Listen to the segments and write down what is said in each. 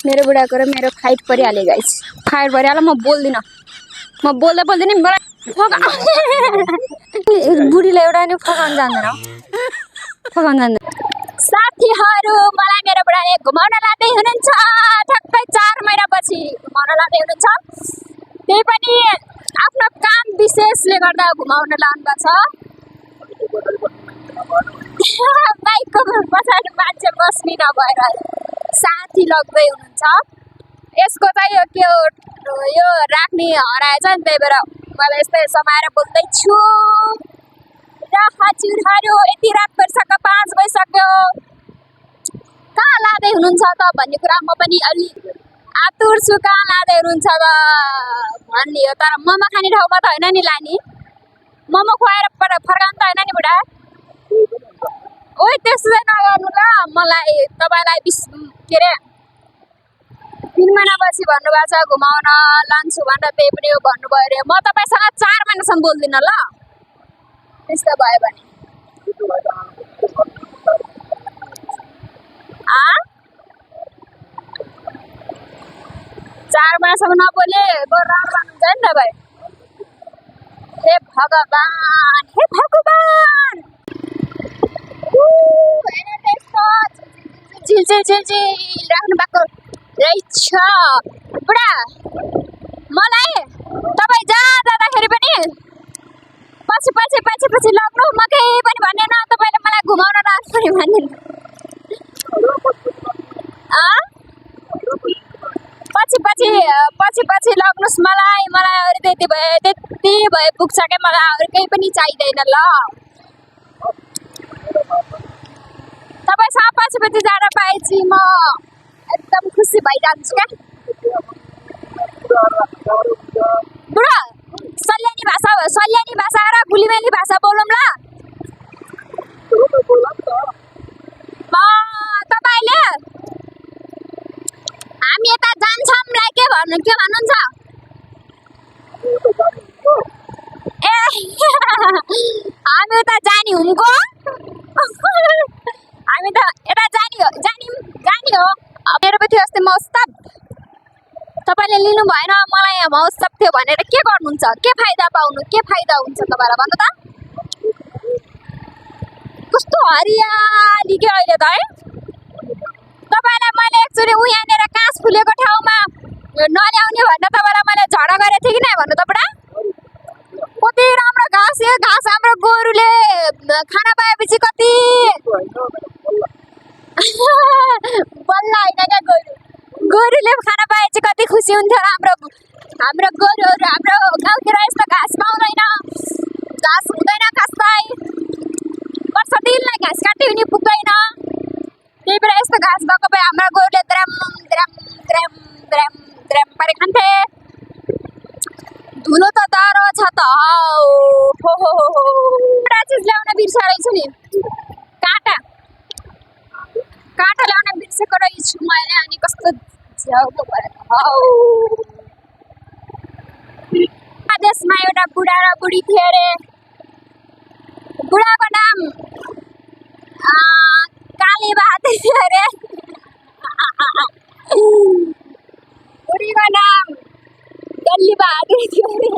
मेरो बुढाको र मेरो फाइट परिहाल्यो गाइस। फाइट परिहाल्यो। म बोल्दिनँ, म बोल्दै नि मलाई बुढीले एउटा नि फकाउन जान्दैन, फकाउन जान्दैन। साथीहरू, मलाई मेरो बुढाले घुमाउन लाँदै हुनुहुन्छ। ठक्कै 4 महिनापछि घुमाउन लाँदै हुनुहुन्छ। त्यही पनि आफ्नो काम विशेषले गर्दा घुमाउन लानुभएको छ। बाइकको पछाडि मान्छे बस्ने नभएर साथी लग्दै हुनुहुन्छ। यसको चाहिँ यो के हो, यो राख्ने हराएछ नि, त्यही भएर मलाई यस्तै समाएर बोल्दैछु। र हजुरहरू, यति रात भइसक्यो, 5 भइसक्यो, कहाँ लाँदै हुनुहुन्छ त भन्ने कुरा म पनि अलि आतुर छु। कहाँ लाँदै हुनुहुन्छ त भन्ने हो, तर मोमो खाने ठाउँमा त होइन नि लाने। मोमो खुवाएर फर्काउनु त होइन नि बुढा। ओइ त्यस्तो चाहिँ नगर्नु ल। मलाई तपाईँलाई के अरे 3 महिनापछि भन्नुभएको छ घुमाउन लान्छु भनेर, त्यही पनि हो भन्नुभयो अरे। म तपाईँसँग 4 महिनासम्म बोल्दिनँ ल, त्यस्तो भयो भने। 4 महिनासम्म नबोले राम्रो हुन्छ नि तपाईँ। हे भगवान, हे भगवान। झिल राख्नु भएको रहेछ बुढा। मलाई तपाईँ जाँदाखेरि पनि पछि लग्नु, म केही पनि भनेन। तपाईँले मलाई घुमाउन लानु पनि भन्दैन। पछि लग्नुहोस् मलाई अरू त्यति भए पुग्छ क्या। मलाई अरू केही पनि चाहिँदैन ल। तपाईँसँग पछि जान पाएपछि म एकदम खुसी भइजान्छु क्या। बुढा, सल्यानी भाषा र गुलिमेली भाषा बोलौँ ल। तपाईँले हामी यता जान्छौँलाई के भन्नुहुन्छ? ए हामी उता जाने हुनको, हामी त यता जाने हो। मेरो पनि थियो अस्ति महोत्सव, तपाईँले लिनु भएन। मलाई यहाँ महोत्सव थियो भनेर के गर्नुहुन्छ? के फाइदा हुन्छ तपाईँलाई भन्नु त? कस्तो हरियाली के अहिले त है। तपाईँलाई मैले एक्चुअली यहाँनिर काँस फुलेको ठाउँमा नल्याउने भनेर तपाईँलाई मैले झगडा गरेको थिएँ कि नै भन्नु त बुढा? कति राम्रो घाँस, यो घाँस हाम्रो गोरुले खाना पाएपछि कति बल्ल होइन क्या, गोरुले खाना पाएपछि कति खुसी हुन्थ्यो। हाम्रो गोरुहरू हाम्रो गाउँतिर यस्तो घाँस पाउँदैन, घाँस हुँदैन खासै। वर्ष दिनलाई घाँस काट्यो भने पुग्दैन। त्यही भएर यस्तो घाँस भएको भए हाम्रो गोरुले द्राम पारे खान्थे। धुलो त डह्रो छ त। हो एउटा चिज ल्याउन बिर्सेछु नि, काँटा ल्याउन बिर्सेको रहेछु मैले। अनि कस्तो झ्याउको भयो। देशमा एउटा बुढा र बुढी थिए अरे। बुढाको नाम काली बहादुर थियो अरे। बुढीको नाम डल्ली बहादुर थियो अरे।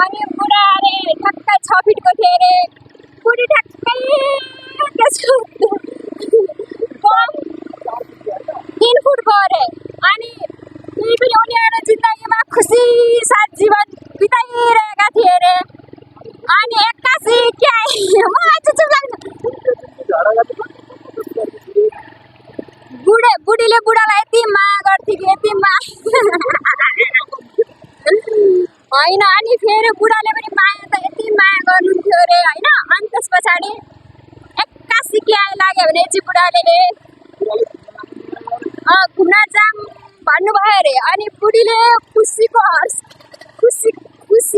अनि बुढा अरे ठक्कै 6 फिटको थियो अरे। बुढी ठक्कै 3 फुटको अरे। अनि त्यही पनि उनीहरू जिन्दगीमा खुसी साथ जीवन बिताइरहेका थिए अरे। अनि 81 के मलाई चुप लाग्छ। बुढीले बुढालाई यति माया गर्थ्यो कि यति माया होइन। अनि फेरि बुढाले पनि माया त यति माया गर्नुहुन्थ्यो अरे होइन। अनि त्यस पछाडि 81 के लाग्यो भने चाहिँ बुढाले घुम्न जाऊँ भन्नुभयो अरे। अनि बुढीले खुसी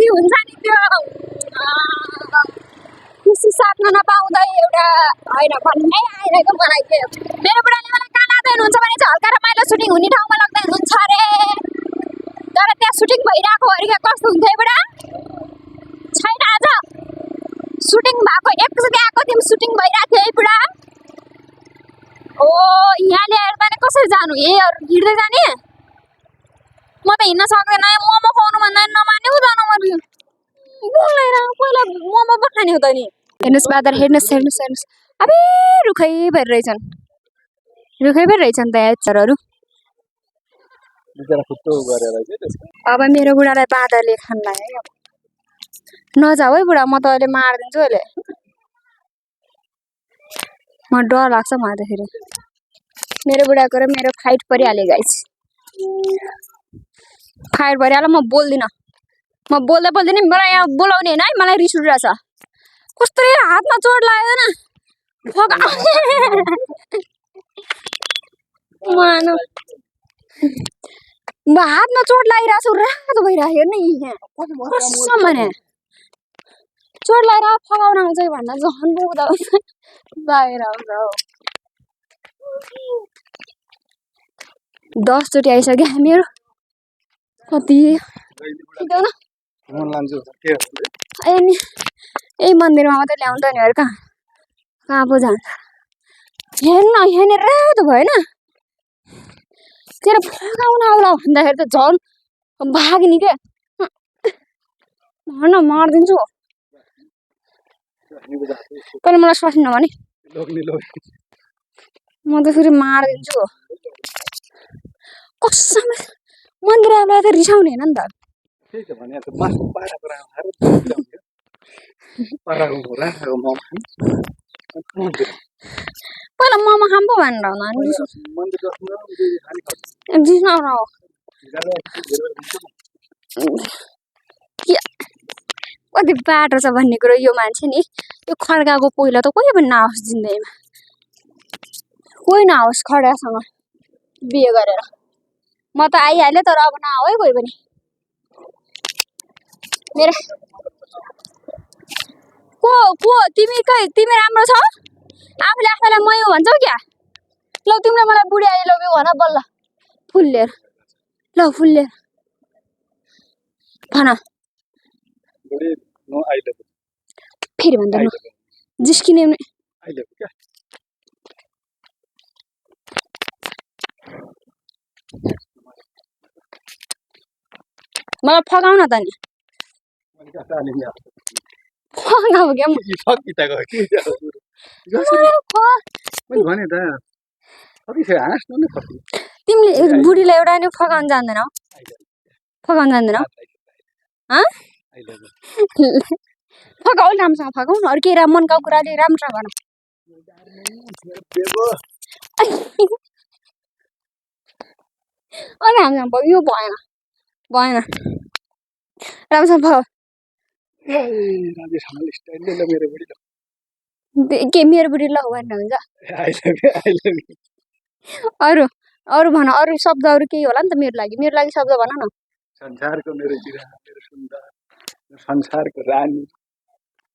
हुन्छ नि, त्यो खुसी साथमा नपाउँदै एउटा होइन भन्नै आइरहेको मलाई। के मेरो बुढाले मलाई कहाँ लाँदै हुनुहुन्छ भने चाहिँ हल्का रमाइलो सुटिङ हुने ठाउँमा लाग्दै हुनुहुन्छ अरे। तर त्यहाँ सुटिङ भइरहेको अरे। कस्तो हुन्थ्यो बुढा? छैन, आज सुटिङ भएको एकचोटि आएको थियौँ, सुटिङ भइरहेको थियो है बुढा। ओ यहाँ गाली आएर जाने कसरी जानु हिँड्दै जाने म त हिँड्न सक्दैन मोमो खुवाउनु भन्दा नमान्ने हुँदैन मैले बोल्दैन पहिला मोमो पो खाने हो त नि हेर्नुहोस् बादर हेर्नुहोस् अबे रुखै भइरहेछन् त चरहरू अब मेरो बुढालाई बाँदरले खान लाग्यो नजाऊ है बुढा म त अहिले मारिदिन्छु अहिले म डर लाग्छ मलाई त फेरि मेरो बुढाको र मेरो फाइट परिहाल्यो गाइस फाइट परिहाल्यो म बोल्दिनँ म बोल्दै मलाई यहाँ बोलाउने होइन है मलाई रिस उठिरहेछ कस्तो हातमा चोट लाग्दैन हातमा चोट लागिरहेको छ रातो भइरहेको हेर्नु कसम भने चोट लागेर फगाउन आउँछ भन्दा झन् पुग्दा बाहिर आउँछ हौ 10 चोटि आइसक्यो मेरो कति यही मन्दिरमा मात्रै ल्याउँछ नि अरू कहाँ पो जान्छ हेर्न यहाँनिर रातो भएन तेरो फगाउन आउला भन्दाखेरि त झन् भाग्ने के भन मारिदिन्छु तैँले मलाई स्वास्नी नभने म त फेरि मारिदिन्छु कसम मन्दिर आउला त रिसाउने होइन नि त पहिला मोमो खाम पो भनेर कति बाटो छ भन्ने कुरो यो मान्छे नि यो खड्काको पहिला त कोही पनि नआओस् जिन्दगीमा कोही नआओस् खड्कासँग बिहे गरेर म त आइहालेँ तर अब नआऊ है कोही पनि मेरो को तिमी राम्रो छौ आफूले आफैलाई मै हो भन्छौ क्या ल तिमीले मलाई बुढी आइ लभ यु भन बल्ल फुल लिएर भन फेरि भन्दा जिस्किने मलाई फगाउन त नि फगाऊ क्या तिमीले बुढीलाई एउटा नि फगाउन जान्दैनौ फगाऊ राम्रोसँग फगाऊ न अरू केही मनका कुराले राम्रोसँग भन अनि हामीसँग यो भएन राम्रोसँग फगाऊ के मेरो बुढी ल भनेर हुन्छ अरू भन अरू शब्दहरू केही होला नि त मेरो लागि शब्द भन न संसारको मेरो जिरा मेरो सुन्दर संसारको रानी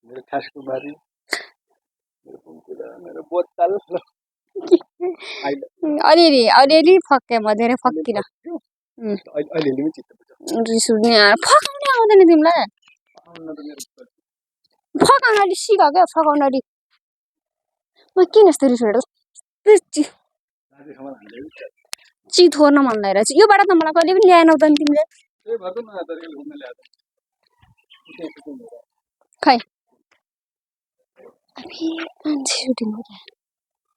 मेरो खासकुमारी मेरो कुकुरा मेरो बोतल अलिअलि फक्के म धेरै फक्किन रिस उठ्ने फकाउनै आउँदैन तिमीलाई फकाउन सिक क्या फकाउन म किन यस्तो रिस उठेर चित होर्न मन लागिरहेछ यो बाटो त मलाई कहिले पनि ल्याएनौ त तिमीले खै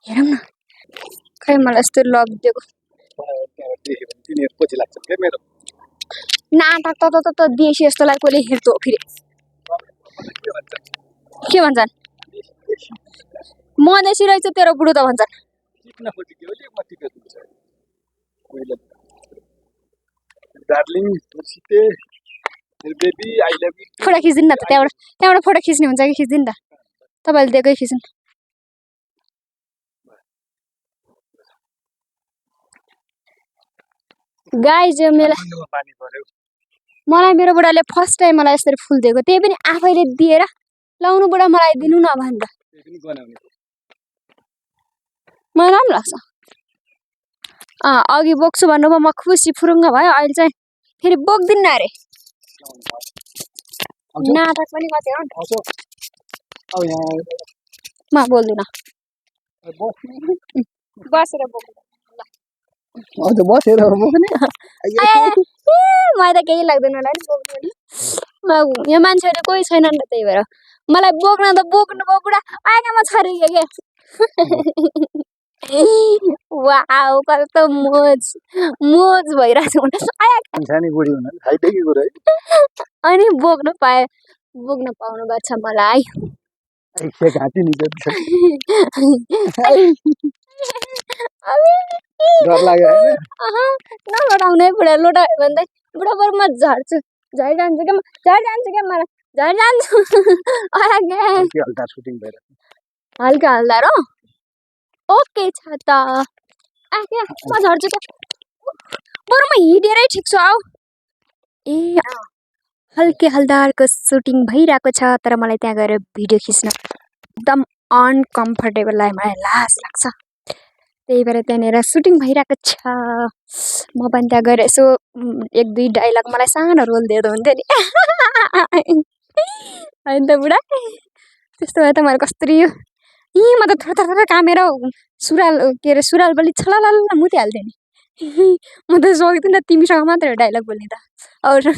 हेरौँ न खै मलाई यस्तो लभ दिएको नाटक त देशी यस्तोलाई कसले हेर्दो फेरि के भन्छन् मधेसी रहेछ तेरो बुढो त भन्छन् फोटो खिच्दिनु न त त्यहाँबाट फोटो खिच्ने हुन्छ कि खिच्दिनु त तपाईँले दिएकै खिच्नु गाइज मलाई मेरो बुढाले फर्स्ट टाइम मलाई यसरी फुल दिएको त्यही पनि आफैले दिएर लाउनु बुढा मलाई दिनु न भनेर मलाई राम्रो लाग्छ अघि बोक्छु भन्नुभयो म खुसी फुरुङ्ग भयो अहिले चाहिँ फेरि बोक्दिन्न अरे नाटक पनि कति हो म बोल्दिनँ बसेर बोक्नु अझ बसेर बोक्ने आइयो। मलाई त केही लाग्दैन होला नि बोक्नु नि यहाँ मान्छेहरू कोही छैनन् र त्यही भएर मलाई बोक्न त बोक्नु भयो बुढा आएकामा छ रे के वाउ कस्तो मोज मोज भइरहेको छ सानी बुढी हुन फाइदै के कुरा है। अनि बोक्न पाउनु भएको छ मलाई एकछिन घाँटी निकाल्छ डर लाग्यो हैन नलडाउने बुढा लडायो भन्दै बुढा बरु म झर्छु झरिजान्छु क्या मलाई झरिजान्छु के हल्का सुटिङ भइरहेको हल्का हल्दा र ओके छ त क्या म झर्छु क्या बरु म हिँडेरै ठिक छु आऊ ए हल्के हल्दारको सुटिङ भइरहेको छ तर मलाई त्यहाँ गएर भिडियो खिच्न एकदम अनकम्फर्टेबल लाग्यो मलाई लाज लाग्छ त्यही भएर त्यहाँनिर सुटिङ भइरहेको छ म पनि त्यहाँ गएर यसो एक दुई डाइलग मलाई सानो रोल दिएर हुन्थ्यो नि होइन त बुढा त्यस्तो भए त मैले कसरी म त थोर थोर कामेर सुराल के अरे सुराल बलि छलाल मुतिहाल्थेँ नि म त सक्दिनँ तिमीसँग मात्रै डाइलग बोल्ने त अरू